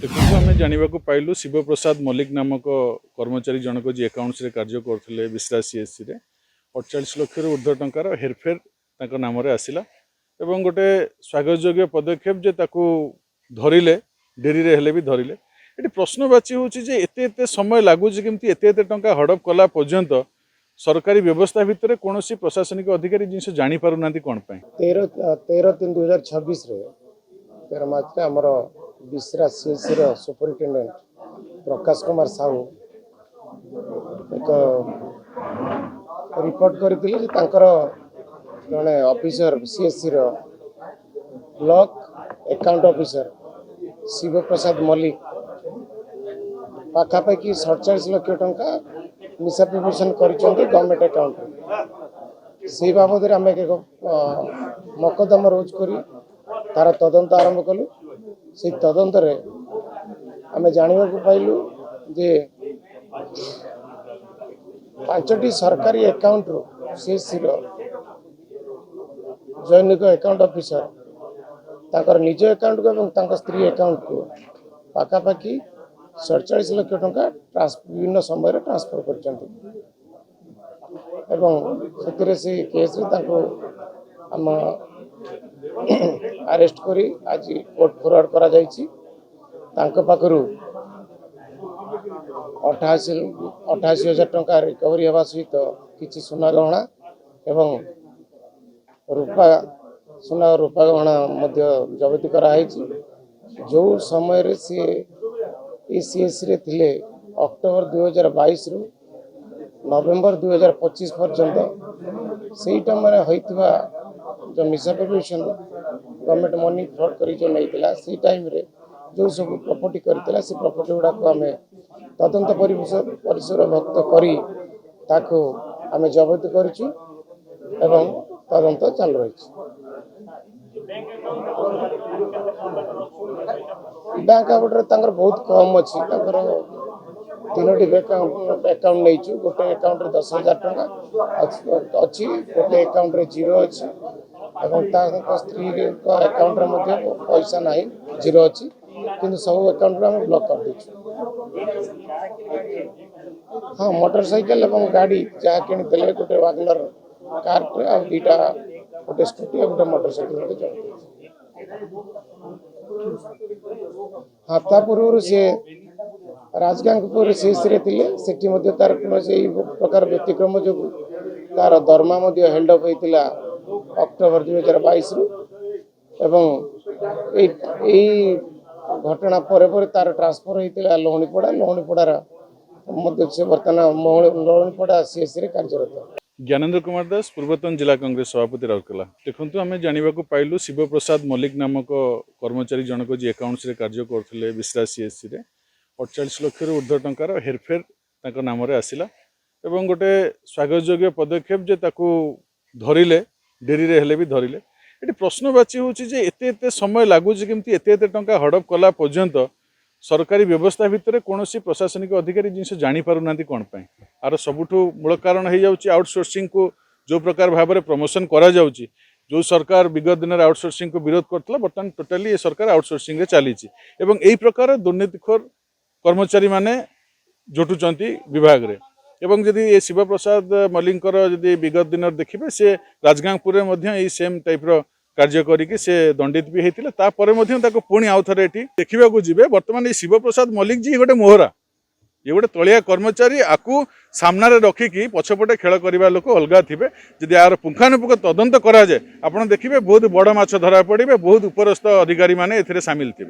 देखो आम जानवा पाइलु शिवप्रसाद मल्लिक नामक कर्मचारी जनक जी एकाउंट्स कार्य करते विश्रा सीएससी 48 लाख ऊर्ध्व टंकार हेरफेर नाम आसला एवं गोटे स्वागत योग्य पदक्षेप जे ताकू धरिले डेरी हेले भी धरिले ये प्रश्नवाची हूँ एत समय लगुच कमी एत टंका हड़प कला पर्यंत सरकारी व्यवस्था भितर कौन प्रशासनिक अधिकारी जिन जापार ना कौन 13/3/2026 13 मार्च आमर विश्रा सीएससी सुपरिटेडेंट प्रकाश कुमार साहू एक रिपोर्ट करते जड़े officer CSC block account officer Shivprasad Mallik पाखापाखि 47 लाख टंका मिसएप्लिकेशन कर गवर्नमेंट अकाउंट से बाबद आम एक मकदमा रोज कर तार तदंत आरंभ कलु से तदंत आम जानवा पाइलु जे 5टी सरकारी अकाउंट रू सीएससी जैनिक अकाउंट ऑफिसर ताकर निज अकाउंट को एवं स्त्री अकाउंट को पाखापाखि 47 लाख टंका विभिन्न समय ट्रांसफर कर केस आम अरेस्ट करी आज कोर्ट फरवर्ड करा जायछि। तांको पाखरु 88,000 टंका रिकवरी होगा सहित किछि सुना गहना एवं सुना रूपा गहना मध्य जबत कराई जो समय रे सी सीएससी रे थिले अक्टोबर 2022 रु नवेम्बर 2025 पर्यंत से टाइम होइतिबा जो मिसएप्लिकेशन गवर्नमेंट मनी फ्रॉड करी जो नहीं से टाइम रे जो सब प्रॉपर्टी करथिला से प्रॉपर्टी गुडा को आमे तदंत परिसर भक्त करी ताको आमे जब्त करछु एवं तदंत चालू रही। बैंक अकाउंट बहुत कम अच्छी 3टी अकाउंट नहीं गोटे अकाउंट 10,000 टंका अच्छी गोटे अकाउंट रे जीरो अच्छी स्त्री अकाउंट रे पैसा ना जीरो अच्छी किंतु सब अकाउंट आम ब्लॉक कर दीचु। हाँ मोटरसाइकेल और गाड़ी जहाँ किनी गोटे वागनर कार दुईटा गोटे स्कूटी गोटे मोटरसाइकेल हाँ ता पूर्व सी राजगांगपुर सीएससी थे तार कौन प्रकार व्यतिक्रम जो तार दरमा हेल्डअप होता अक्टोबर 2022 रु एवं घटना पर तार ट्रांसफर होता लोहनीपड़ार से बर्तमान लोहनीपड़ा सीएससी कार्यरत। ज्ञानेन्द्र कुमार दास पूर्वतन जिला कांग्रेस सभापति राउरकेला। देखो आम जानवा पाइलु शिवप्रसाद मल्लिक नामक कर्मचारी जनक जी एकाउंट्स कार्य करते विश्रा सीएससी 48 लाख ऊर्ध्व टंकार हेरफेर नाम आसला एवं गोटे स्वागत योग्य पदक्षेप जे ताकू धरिले डेरी हेले भी धरिले ये प्रश्नवाची हूँ एत समय लगुच कमी एत टंका हड़प कला पर्यंत सरकारी व्यवस्था भितर कौन प्रशासनिक अधिकारी जिन जापार ना कौन आर सबुठ मूल कारण हो जाऊँगी आउटसोर्सिंग को जो प्रकार भाव में प्रमोशन करा जाउची जो सरकार विगत दिन आउटसोर्सिंग को विरोध करता बर्तमान टोटाली ये सरकार आउटसोर्सिंग रे चली एवं यही प्रकार दुर्नीतिखोर कर्मचारी माने जुटुचंती विभाग रे एवं जदि ये शिवप्रसाद मल्लिकर जदि विगत दिन देखिए से राजगांगपुर में सेम टाइप रो कार्य करिके से दंडित भी होता तापर पुणी आउ थे ये देखा जी बर्तमान ये शिवप्रसाद मल्लिक जी गोटे मोहरा ये गोटे तलिया कर्मचारी आपको सामने रखिकी पछपटे खेल करवा लोक अलग थे जदि यार पुंखानुपुख तदंत कराए आप देखिए बहुत बड़ माछ धरा पड़े बहुत उपरस्थ अधिकारी माने सामिल थे।